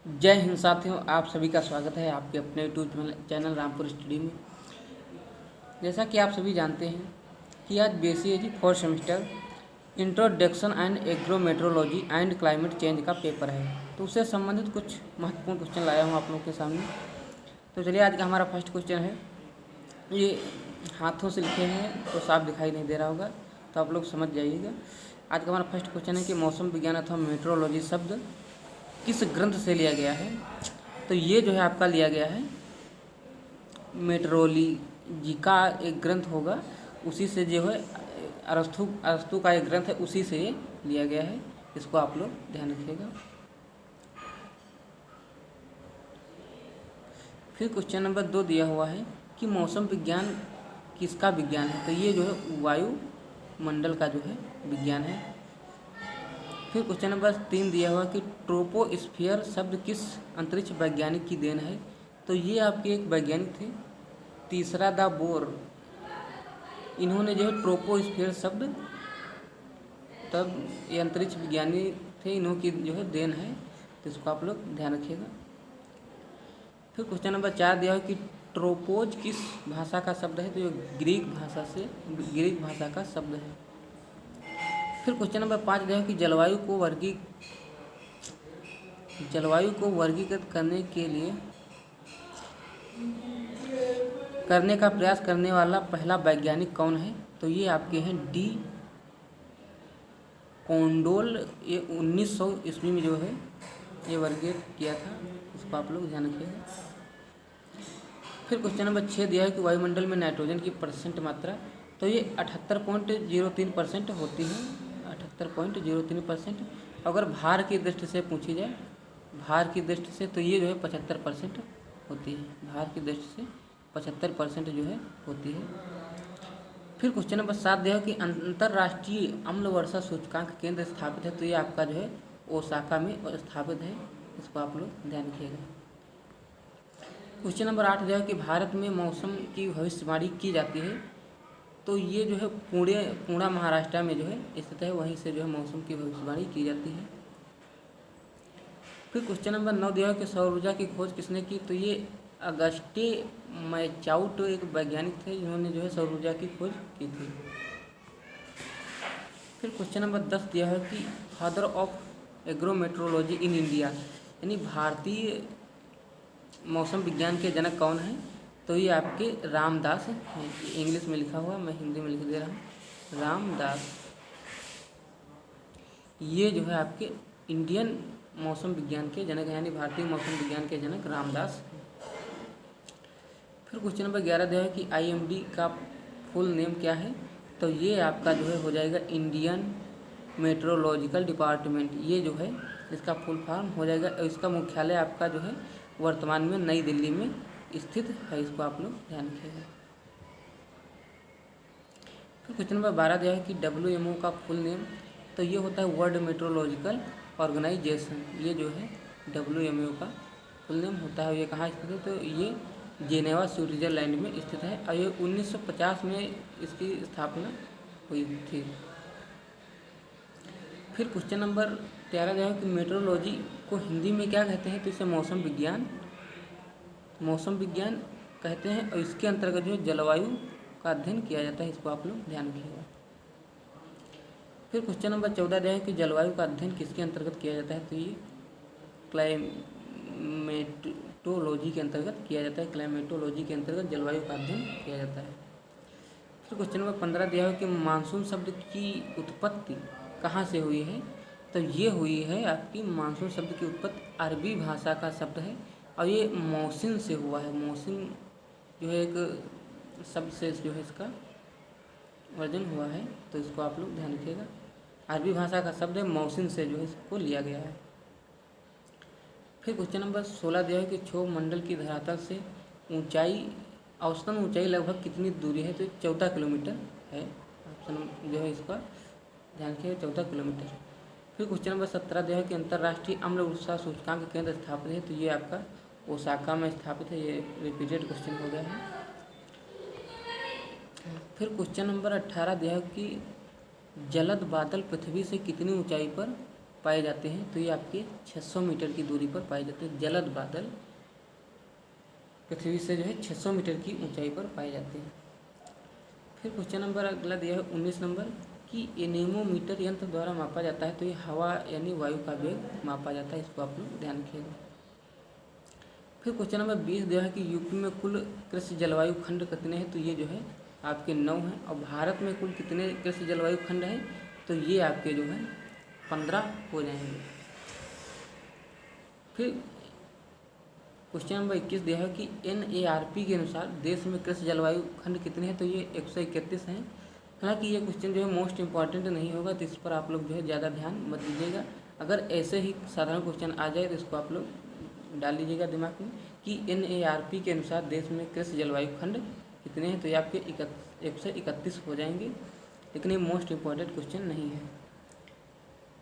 जय हिंद साथियों, आप सभी का स्वागत है आपके अपने यूट्यूब चैनल रामपुर स्टडी में। जैसा कि आप सभी जानते हैं कि आज BCAG fourth semester introduction and agrometeorology and climate change का पेपर है, तो उससे संबंधित कुछ महत्वपूर्ण क्वेश्चन लाया हूँ आप लोगों के सामने। तो चलिए, आज का हमारा फर्स्ट क्वेश्चन है। ये हाथों से लिखे हैं तो साफ दिखाई नहीं दे रहा होगा, तो आप लोग समझ जाइएगा। आज का हमारा फर्स्ट क्वेश्चन है कि मौसम विज्ञान अथवा मेट्रोलॉजी शब्द किस ग्रंथ से लिया गया है। तो ये जो है आपका लिया गया है मेट्रोलॉजी का एक ग्रंथ होगा, उसी से जो है अरस्तु का एक ग्रंथ है, उसी से ये लिया गया है। इसको आप लोग ध्यान रखिएगा। फिर क्वेश्चन नंबर 2 दिया हुआ है कि मौसम विज्ञान किसका विज्ञान है। तो ये जो है वायुमंडल का जो है विज्ञान है। फिर क्वेश्चन नंबर 3 दिया हुआ कि ट्रोपोस्फियर शब्द किस अंतरिक्ष वैज्ञानिक की देन है। तो ये आपके एक वैज्ञानिक थे, तीसरा द बोर। इन्होंने जो है ट्रोपोस्फियर शब्द, तब ये अंतरिक्ष विज्ञानी थे, इन्हों की जो है देन है, तो इसको आप लोग ध्यान रखिएगा। फिर क्वेश्चन नंबर 4 दिया हुआ कि ट्रोपोज किस भाषा का शब्द है। तो ये ग्रीक भाषा का शब्द है। फिर क्वेश्चन नंबर 5 दिया कि जलवायु को वर्गीकृत करने का प्रयास करने वाला पहला वैज्ञानिक कौन है। तो ये आपके हैं डी कोंडोल। ये 1900 ईस्वी में जो है ये वर्गीकृत किया था, इसको आप लोग ध्यान रखिएगा। फिर क्वेश्चन नंबर 6 दिया है कि वायुमंडल में नाइट्रोजन की परसेंट मात्रा। तो ये 78.03% होती है, 78.03%। अगर भार की दृष्टि से पूछी जाए, भार की दृष्टि से, तो ये जो है 75% होती है। भार की दृष्टि से 75% जो है होती है। फिर क्वेश्चन नंबर 7 दिया है कि अंतर्राष्ट्रीय अम्ल वर्षा सूचकांक केंद्र स्थापित है। तो ये आपका जो है ओसाका में स्थापित है, इसको आप लोग ध्यान रखिएगा। क्वेश्चन नंबर 8 दिया है कि भारत में मौसम की भविष्यवाणी की जाती है। तो ये जो है पुणे महाराष्ट्र में जो है स्थित है, वहीं से जो है मौसम की भविष्यवाणी की जाती है। फिर क्वेश्चन नंबर 9 दिया है कि सौर ऊर्जा की खोज किसने की। तो ये अगस्टे मैचाउट एक वैज्ञानिक थे, जिन्होंने जो है सौर ऊर्जा की खोज की थी। फिर क्वेश्चन नंबर 10 दिया है कि father of agrometeorology in India, यानी भारतीय मौसम विज्ञान के जनक कौन है। तो ये आपके रामदास हैं। इंग्लिश में लिखा हुआ, मैं हिंदी में लिख दे रहा हूँ, रामदास। ये जो है आपके इंडियन मौसम विज्ञान के जनक हैं, यानी भारतीय मौसम विज्ञान के जनक रामदास। फिर क्वेश्चन नंबर 11 दिया है कि IMD का फुल नेम क्या है। तो ये आपका जो है हो जाएगा इंडियन मेट्रोलॉजिकल डिपार्टमेंट। ये जो है इसका फुल फॉर्म हो जाएगा, और इसका मुख्यालय आपका जो है वर्तमान में नई दिल्ली में स्थित है, इसको आप लोग ध्यान रखिएगा। फिर क्वेश्चन नंबर 12 दिया है कि WMO का फुल नेम। तो ये होता है वर्ल्ड मेट्रोलॉजिकल ऑर्गेनाइजेशन। ये जो है WMO का फुल नेम होता है। ये कहाँ स्थित है। तो ये जेनेवा स्विट्जरलैंड में स्थित है, और ये 1950 में इसकी स्थापना हुई थी। फिर क्वेश्चन नंबर 13 दिया है कि मेट्रोलॉजी को हिंदी में क्या कहते हैं। तो इसे मौसम विज्ञान कहते हैं, और इसके अंतर्गत जो है जलवायु का अध्ययन किया जाता है, इसको आप लोग ध्यान रखिएगा। फिर क्वेश्चन नंबर 14 दिया है कि जलवायु का अध्ययन किसके अंतर्गत किया जाता है। तो ये क्लाइमेटोलॉजी के अंतर्गत किया जाता है, क्लाइमेटोलॉजी के अंतर्गत जलवायु का अध्ययन किया जाता है। फिर क्वेश्चन नंबर 15 दिया है कि मानसून शब्द की उत्पत्ति कहाँ से हुई है। तो ये हुई है आपकी मानसून शब्द की उत्पत्ति अरबी भाषा का शब्द है, और ये मौसिन से हुआ है। मौसिन जो है एक शब्द से जो है इसका वर्जन हुआ है, तो इसको आप लोग ध्यान रखिएगा। अरबी भाषा का शब्द है, मौसिन से जो है इसको लिया गया है। फिर क्वेश्चन नंबर 16 दिया है कि क्षोभ मंडल की धरातल से औसतन ऊंचाई लगभग कितनी दूरी है। तो 14 किलोमीटर है। ऑप्शन जो है इसका ध्यान रखिएगा, 14 किलोमीटर। फिर क्वेश्चन नंबर 17 दिया है कि अंतर्राष्ट्रीय अम्ल वर्षा सूचकांक केंद्र स्थापित है। तो ये आपका ओसाका में स्थापित है। ये रिपीटेड क्वेश्चन हो गया है। फिर क्वेश्चन नंबर 18 दिया है कि जलद बादल पृथ्वी से कितनी ऊंचाई पर पाए जाते हैं? तो ये आपके 600 मीटर की दूरी पर पाए जाते हैं। जलद बादल पृथ्वी से जो है 600 मीटर की ऊंचाई पर पाए जाते हैं। फिर क्वेश्चन नंबर अगला दिया है 19 नंबर कि एनेमोमीटर यंत्र द्वारा मापा जाता है। तो ये हवा यानी वायु का वेग मापा जाता है, इसको आप लोग ध्यान रखिएगा। फिर क्वेश्चन नंबर 20 दिया है कि यूपी में कुल कृषि जलवायु खंड कितने हैं? तो ये जो है आपके 9 हैं। और भारत में कुल कितने कृषि जलवायु खंड हैं? तो ये आपके जो है 15 हो जाएंगे। फिर क्वेश्चन नंबर 21 दिया है कि NARP के अनुसार देश में कृषि जलवायु खंड कितने हैं? तो ये 131 हैं। हालांकि ये क्वेश्चन जो है मोस्ट इम्पॉर्टेंट नहीं होगा, तो इस पर आप लोग जो है ज़्यादा ध्यान मत दीजिएगा। अगर ऐसे ही साधारण क्वेश्चन आ जाए तो इसको आप लोग डाल लीजिएगा दिमाग में कि NARP के अनुसार देश में कृषि जलवायु खंड कितने हैं। तो ये आपके 131 हो जाएंगे, लेकिन ये मोस्ट इम्पॉर्टेंट क्वेश्चन नहीं है।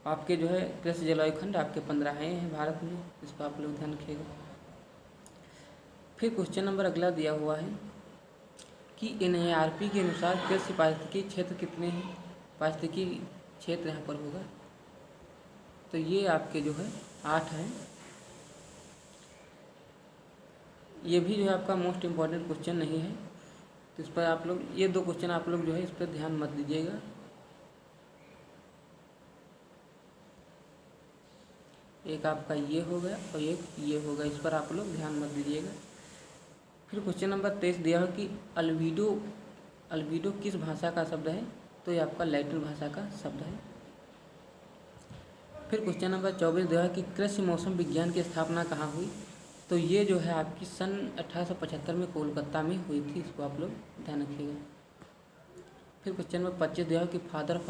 आपके जो है कृषि जलवायु खंड आपके 15 हैं भारत में, इसको आप लोग ध्यान रखिएगा। फिर क्वेश्चन नंबर अगला दिया हुआ है कि NARP के अनुसार कृषि पारिस्थितिकी क्षेत्र कितने हैं? पारिस्थितिकी क्षेत्र यहाँ पर होगा, तो ये आपके जो है 8 हैं। ये भी जो है आपका मोस्ट इम्पॉर्टेंट क्वेश्चन नहीं है, तो इस पर आप लोग ये 2 क्वेश्चन आप लोग जो है इस पर ध्यान मत दीजिएगा। एक आपका ये हो गया और एक ये होगा, इस पर आप लोग ध्यान मत दीजिएगा। फिर क्वेश्चन नंबर 23 दिया है कि अल्बिडो किस भाषा का शब्द है? तो ये आपका लैटिन भाषा का शब्द है। फिर क्वेश्चन नंबर 24 दिया है कि कृषि मौसम विज्ञान की स्थापना कहाँ हुई? तो ये जो है आपकी सन 1875 में कोलकाता में हुई थी, इसको आप लोग ध्यान रखिएगा। फिर क्वेश्चन नंबर 25 दिया है कि फादर ऑफ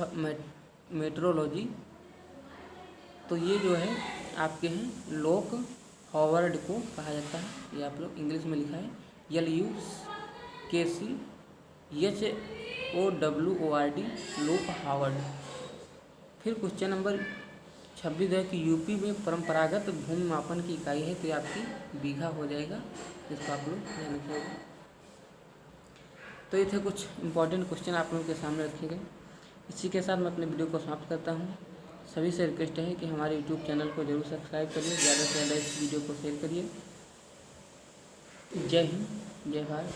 मेट्रोलॉजी, तो ये जो है आपके हैं लोक हॉवर्ड को कहा जाता है। ये आप लोग इंग्लिश में लिखा है LUKCHOWORD, लोक हॉवर्ड। फिर क्वेश्चन नंबर 26 है कि यूपी में परंपरागत भूमि मापन की इकाई है, तो ये आपकी बीघा हो जाएगा, जिसको आप लोग ध्यान रखिएगा। तो ये थे कुछ इंपॉर्टेंट क्वेश्चन आप लोगों के सामने रखे गए। इसी के साथ मैं अपने वीडियो को समाप्त करता हूँ। सभी से रिक्वेस्ट है कि हमारे यूट्यूब चैनल को जरूर सब्सक्राइब करिए, ज़्यादा से ज़्यादा इस वीडियो को शेयर करिए। जय हिंद, जय भारत।